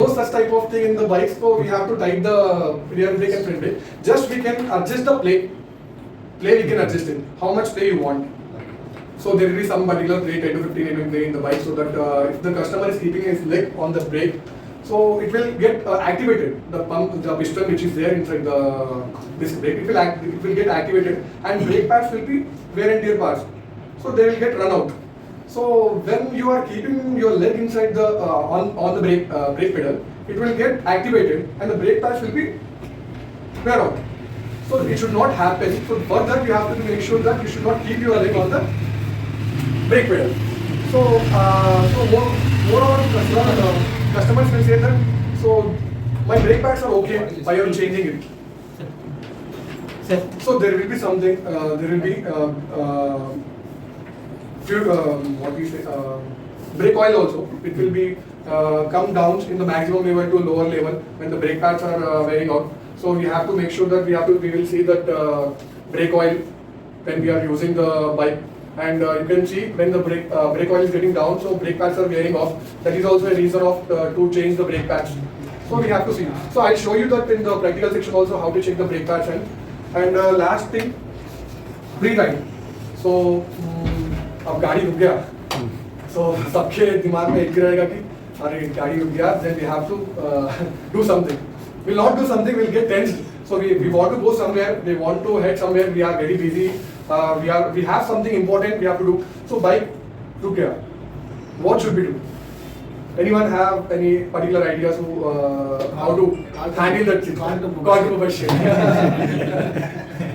No such type of thing in the bikes, so we have to tight the rear brake and front brake. Just we can adjust the play we can adjust it, how much play you want. So there will be some particular play, 10 to 15 mm play in the bike, so that if the customer is keeping his leg on the brake, so it will get activated, the pump, the piston which is there inside the disc brake, it will get activated, and brake pads will be wear and tear parts, so they will get run out. So when you are keeping your leg inside the on the brake pedal, it will get activated and the brake pads will be wear out. So it should not happen. So for that you have to make sure that you should not keep your leg on the brake pedal. So more customers will say that, so my brake pads are okay, why are you changing it? So there will be something, there will be what we say, brake oil also. It will be come down in the maximum level to a lower level when the brake pads are wearing out. So we have to make sure that we will see that brake oil when we are using the bike, and you can see when the brake oil is getting down, so brake pads are wearing off. That is also a reason of to change the brake pads. So we have to see. So I'll show you that in the practical section also how to check the brake pads. And last thing, pre-ride. So अब गाड़ी रुक गया, so सबके दिमाग में एक रहेगा कि अरे गाड़ी रुक गया, then we have to do something. We'll not do something, we'll get tensed. So we want to go somewhere, we want to head somewhere, we are very busy, we have something important we have to do. So bike रुक गया, what should we do? Anyone have any particular ideas how to handle that situation? Call to motion.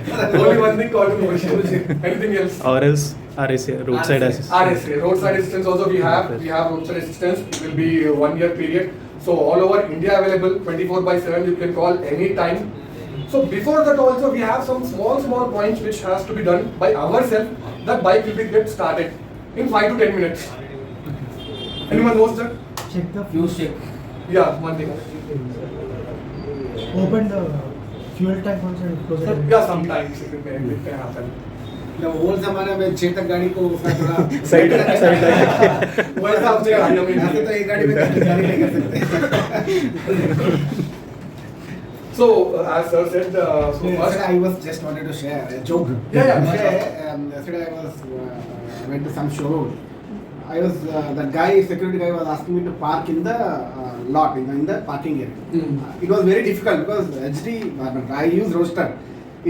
Only one thing, call to motion. Anything else? Or else RSA, roadside assistance. RSA, roadside assistance also we have roadside assistance. It will be a 1 year period. So all over India available, 24/7, you can call any time. So before that also we have some small points which has to be done by ourselves. That bike will be get started in 5 to 10 minutes. Anyone knows that? Check the fuse check. Yeah, one thing. Open the fuel tank once and close it. Yeah, sometimes it can happen. Old जमाने में चेतक गाड़ी को उसका थोड़ा side वैसा अपने गाड़ियों में ऐसे तो एक गाड़ी में गाड़ी नहीं कर सकते. So as sir said, so first Yesterday I was just wanted to share a joke. Yeah. Yesterday I was went to some showroom. I was that guy, security guy, was asking me to park in the lot in the parking area. It was very difficult because HD I use roadster.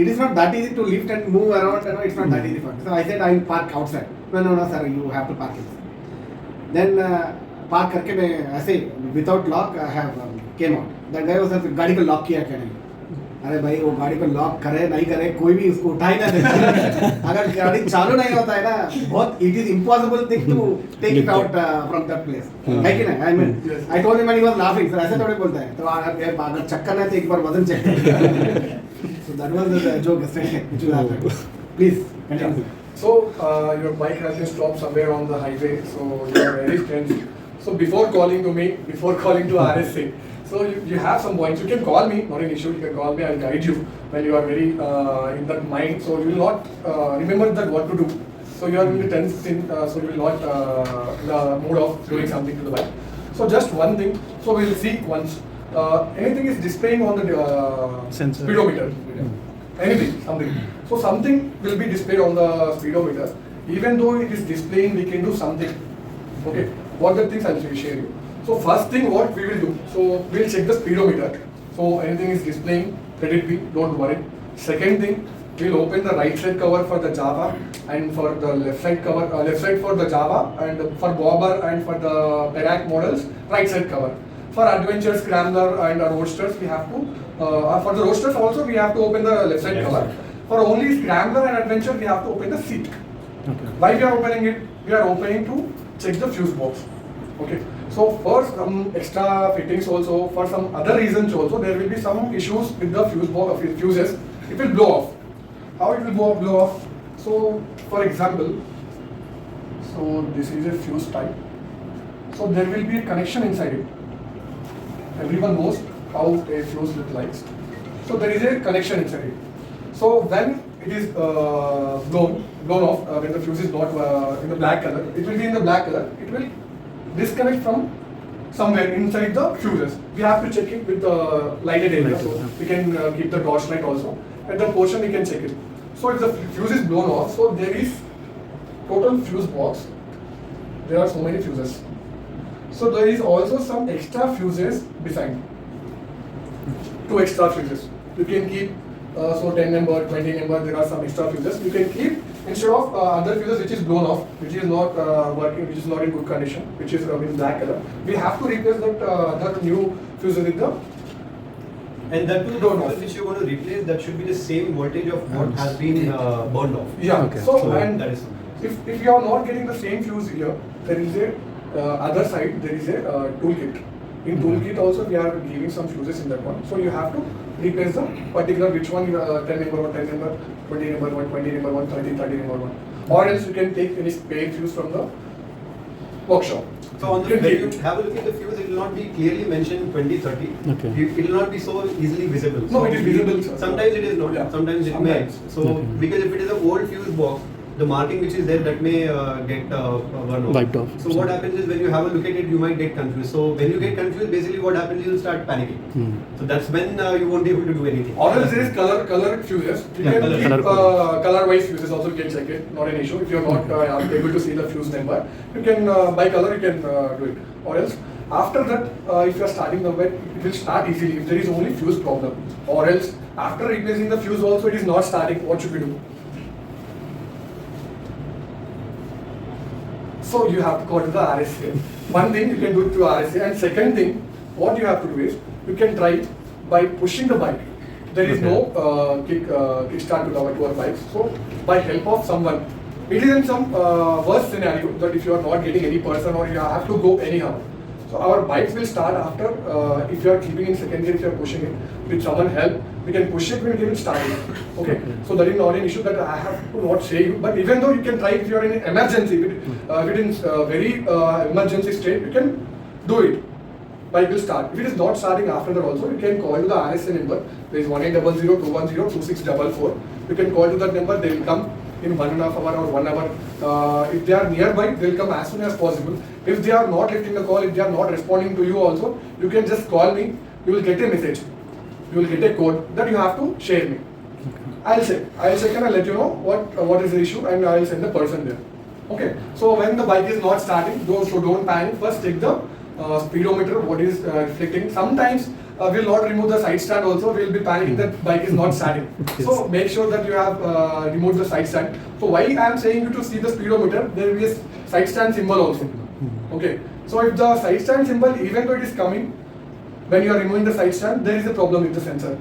It is not that easy to lift and move around. You know, it's not that easy for me. So I said I will park outside. No, sir, you have to park inside. Then park करके मैं ऐसे without lock I have came out. That guy was saying गाड़ी को lock किया क्या नहीं? अरे भाई वो गाड़ी को लॉक करे नहीं करे कोई भी उसको उठा ही ना दे. अगर गाड़ी चालू नहीं होता है ना बहुत it is impossible thing to take it out from that place. है कि नहीं? I mean I told him and he was laughing. Sir ऐसे थोड़े बोलता है. तो अगर चक्कर नहीं तो एक बार वजन चेक कर. So that was the joke yesterday which will happen. Please continue. So your bike has been stopped somewhere on the highway, so you are very tense. So before calling to me, before calling to RSA, so you have some points. You can call me, not an issue. You can call me. I'll guide you when you are very in that mind. So you will not remember that what to do. So you are really tense, so you will not in the mood of doing something to the bike. So just one thing. So we will see once. Anything is displaying on the Sensor. speedometer. Anything, something. So something will be displayed on the speedometer. Even though it is displaying, we can do something. Okay. What the things I'll share you. So first thing, what we will do. So we'll check the speedometer. So anything is displaying, let it be. Don't worry. Second thing, we'll open the right side cover for the Java and for the left side cover. Left side for the Java and for Bobber and for the Perak models, right side cover. For Adventure, Scrambler and Roadsters, we have to, for the Roadsters also, we have to open the left side cover. For only Scrambler and Adventure, we have to open the seat. Okay. Why we are opening it? We are opening to check the fuse box. Okay. So for some extra fittings also, for some other reasons also, there will be some issues with the fuse box, fuses. It will blow off. How it will blow off? So for example, so this is a fuse type. So there will be a connection inside it. Everyone knows how a fuse looks like. So there is a connection inside it. So when it is blown off, when the fuse is not in the black color, it will be in the black color. It will disconnect from somewhere inside the fuses. We have to check it with the lighted area, so we can keep the torch light also. At that portion we can check it. So if the fuse is blown off, so there is total fuse box. There are so many fuses. So there is also some extra fuses beside. 2 extra fuses. You can keep so 10 number, 20 number. There are some extra fuses. You can keep instead of other fuses which is blown off, which is not working, which is not in good condition, which is in black color. We have to replace that new fuse with the. And that too, the Blown off. fuse which you want to replace, that should be the same voltage of what has been burned off. Yeah. Okay. So and that is if you are not getting the same fuse here, there is a other side. There is a toolkit. In toolkit also we are giving some fuses in that one. So you have to replace the particular which one 10 number one, 10 number, 20 number one, 20 number one, 30 number one. Or else you can take any spare fuse from the workshop. So on the You can when keep you it. have a look at the fuse, it will not be clearly mentioned 2030. Okay. It will not be so easily visible. No, it is visible, sir. Sometimes it is not. Yeah. Sometimes it Sometimes. may. So Okay. because if it is an old fuse box, the marking which is there, that may get worn off. Wiped off. So what happens is when you have a look at it, you might get confused. So when you get confused, basically what happens is you will start panicking. So that's when you won't be able to do anything. Or else there is color fuses. You Yeah, can color- keep color color-wise fuses also. You can check it. Not an issue. If you are not able to see the fuse number, you can by color you can do it. Or else after that, if you are starting the wet, it will start easily. If there is only fuse problem, or else after replacing the fuse also it is not starting. What should we do? So you have to go to the RSA. One thing you can do it through RSA, and second thing, what you have to do is you can try it by pushing the bike. There is no kickstart to our bikes. So by help of someone, it is in some worst scenario that if you are not getting any person or you have to go anyhow. So our bikes will start after if you are keeping in second gear, if you are pushing it with someone help, we can push it, we will get it started. Okay, so that is not an issue that I have to not say you. But even though you can try if you are in an emergency, within very emergency state, you can do it. Bike will start. If it is not starting after that also, you can call to the RSA number. There is 1800-210-2644. You can call to that number. They will come in 1.5 hour or 1 hour. If they are nearby, they will come as soon as possible. If they are not lifting the call, if they are not responding to you also, you can just call me. You will get a message. You will get a code that you have to share me. I'll check and I'll let you know what is the issue and I'll send the person there. Okay. So when the bike is not starting, so don't panic. First check the speedometer, what is reflecting. Sometimes we'll not remove the side stand also. We'll be panicking that bike is not starting. Yes. So make sure that you have removed the side stand. So why I am saying you to see the speedometer, there will be a side stand symbol also. Okay. So if the side stand symbol, even though it is coming, when you are removing the side stand, there is a problem with the sensor.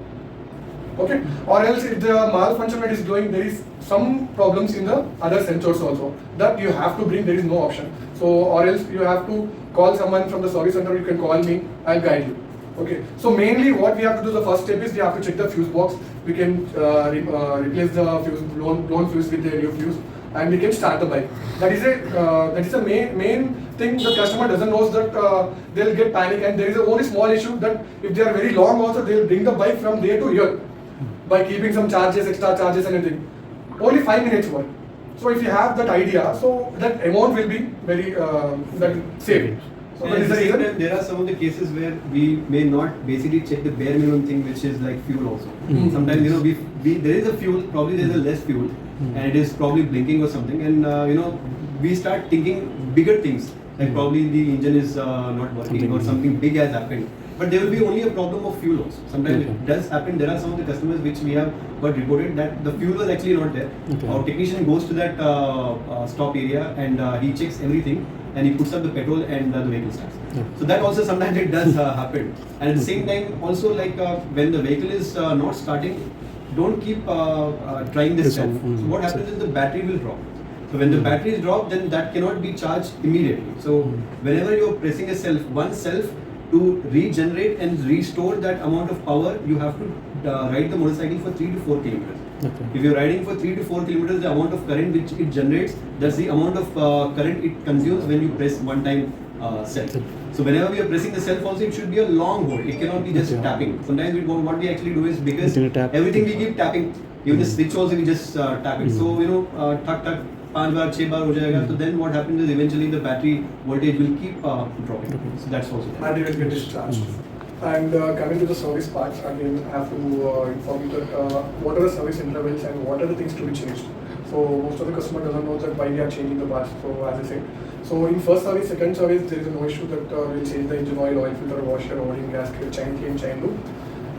Okay, or else if the malfunction is going, there is some problems in the other sensors also that you have to bring. There is no option. So or else you have to call someone from the service center. You can call me. I'll guide you. Okay. So mainly what we have to do, the first step is we have to check the fuse box. We can replace the fuse blown fuse with the new fuse, and we can start the bike. That is a main thing. The customer doesn't know that they'll get panic, and there is a only small issue that if they are very long also, they'll bring the bike from there to here by keeping some charges, extra charges and everything. Only 5 minutes work. So if you have that idea, so that amount will be very saved. So And that at is the the same reason. time, there are some of the cases where we may not basically check the bare minimum thing, which is like fuel also. Sometimes there is a fuel, probably there is a less fuel, and it is probably blinking or something, and we start thinking bigger things, like probably the engine is not working or something big has happened. But there will be only a problem of fuel also. Sometimes it does happen. There are some of the customers which we have got reported that the fuel was actually not there. Our technician goes to that stop area and he checks everything and he puts up the petrol and the vehicle starts. So that also sometimes it does happen. And at the same time also when the vehicle is not starting, don't keep trying this self. So what happens is the battery will drop. So when the battery is dropped, then that cannot be charged immediately. So whenever you are pressing a one self, to regenerate and restore that amount of power, you have to ride the motorcycle for 3 to 4 kilometers. Okay. If you're riding for 3 to 4 kilometers, the amount of current which it generates, that's the amount of current it consumes when you press one time self. So whenever we are pressing the self also, it should be a long hold. It cannot be just tapping. Sometimes what we actually do is, because everything we keep tapping, even the switch also we just tap it. So tuck, 5 bar 6 bar हो जाएगा, so then what happens is eventually the battery voltage will keep dropping. So that's also there. And it will get discharged. And coming to the service parts, again, I have to inform you that what are the service intervals and what are the things to be changed. So most of the customer doesn't know that why we are changing the parts. So as I said, so in first service, second service, there is no issue that we'll change the engine oil, oil filter, washer, O-ring, gasket, chain clean, chain loop,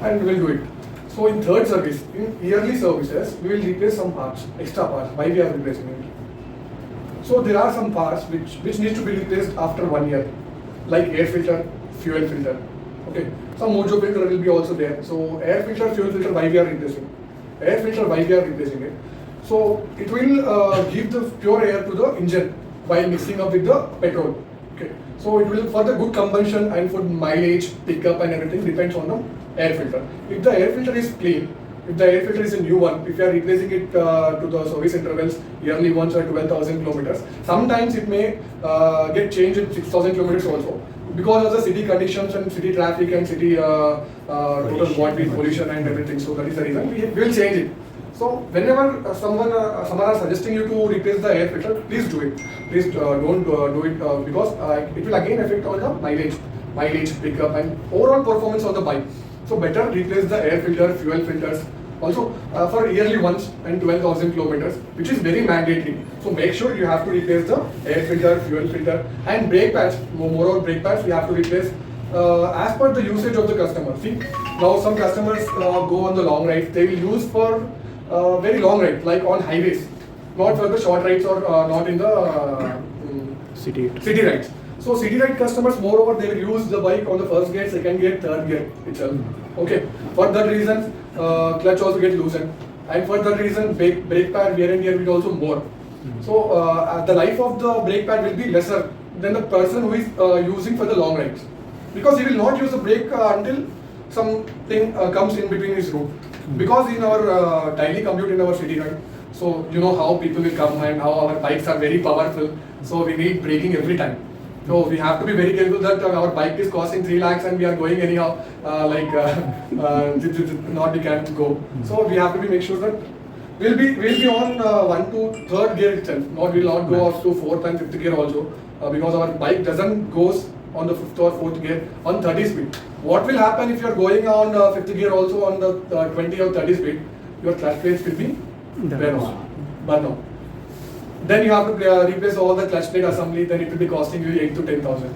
and we'll do it. So in third service, in yearly services, we will replace some parts, extra parts. Why we are replacing it? So there are some parts which needs to be replaced after 1 year, like air filter, fuel filter. Okay, some mojo filter will be also there. So air filter, fuel filter, why we are replacing? Air filter, why we are replacing it? So it will give the pure air to the engine by mixing up with the petrol. Okay, so it will for the good combustion and for mileage, pickup and everything depends on the air filter. If the air filter is clean, if the air filter is a new one, if you are replacing it to the service intervals yearly once or 12,000 kilometers, sometimes it may get changed in 6,000 kilometers also. Because of the city conditions and city traffic and city total body pollution and everything, so that is the reason we will change it. So whenever someone are suggesting you to replace the air filter, please do it. Please don't do it because it will again affect on the mileage, pickup and overall performance of the bike. So better replace the air filter, fuel filters. Also for yearly once and 12,000 kilometers, which is very mandatory. So make sure you have to replace the air filter, fuel filter, and brake pads. More on brake pads, you have to replace as per the usage of the customer. See, now some customers go on the long rides. They will use for very long rides, like on highways, not for the short rides or not in the city rides. So city ride customers, moreover, they will use the bike on the first gear, second gear, third gear itself. Okay, for that reason, clutch also get loosened, and for that reason, brake pad wear and tear will also more. So the life of the brake pad will be lesser than the person who is using for the long rides, because he will not use the brake until something comes in between his route. Because in our daily commute in our city ride, so you know how people will come and how our bikes are very powerful. So we need braking every time. So we have to be very careful that our bike is costing 3 lakhs and we are going anyhow, not we can go. So we have to be make sure that we'll be on 1 to 3rd gear itself. We'll not go up to 4th and 5th gear also, because our bike doesn't goes on the 5th or 4th gear on 30 speed. What will happen if you are going on 5th gear also on the 20 or 30 speed? Your clutch plates will be burn out. Then you have to replace all the clutch plate assembly. Then it will be costing you 8 to 10,000.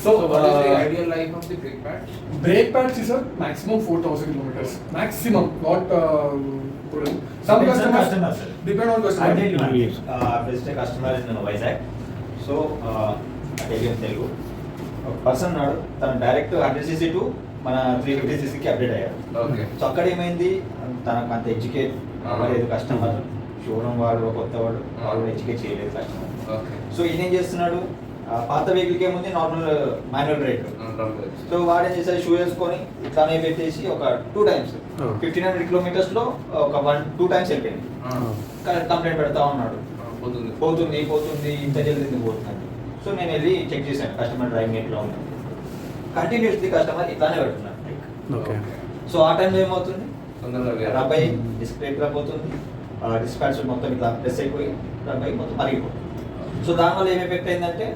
So what is the ideal life of the brake pads? Brake pads is a maximum 4,000 kilometers. Maximum, not good. Some Depends on customers customer, sir. depend on I customer. tell you, Yes. visit a customer in Vizag. So, I tell you in Telugu. ఒక person ఉన్నాడు, తను direct 100cc to మన 350ccకి update అయ్యారు. Okay. So అక్కడ ఏమైంది, తనకు అంత educate అవ్వలేదు కస్టమర్. షోరూమ్ వాడు కొత్త వాడు ఎడ్యుకేట్ చేయలేదు కస్టమర్. ఓకే. సో ఈయన ఏం చేస్తున్నాడు, పాత వెహికల్కి ఏముంది నార్మల్ మాన్యువల్ బ్రేక్. సో వాడు ఏం చేశాడు, షూ వేసుకొని ఇట్లానే పెట్టేసి ఒక 2 times 1500 kilometers లో ఒక 2 times వెళ్ళిపోయింది. కంప్లైంట్ పెడతా ఉన్నాడు, పోతుంది ఇంత జల్దీ పోతుంది. సో నేను వెళ్ళి చెక్ చేశాను కస్టమర్ డ్రైవింగ్ ఎట్లా ఉంది. కంటిన్యూస్లీ కస్టమర్ ఇట్లానే పెడుతున్నాడు. సో ఆ టైంలో ఏమవుతుంది, రబ్ అయ్యి డిస్క్ బ్రేక్ రబ్ అవుతుంది, డిస్క్ ప్యాడ్స్ మొత్తం ఇట్లా ప్రెస్ అయిపోయి రబ్ అయ్యి మొత్తం మరిగిపోతుంది. సో దానివల్ల ఏం ఎఫెక్ట్ అయిందంటే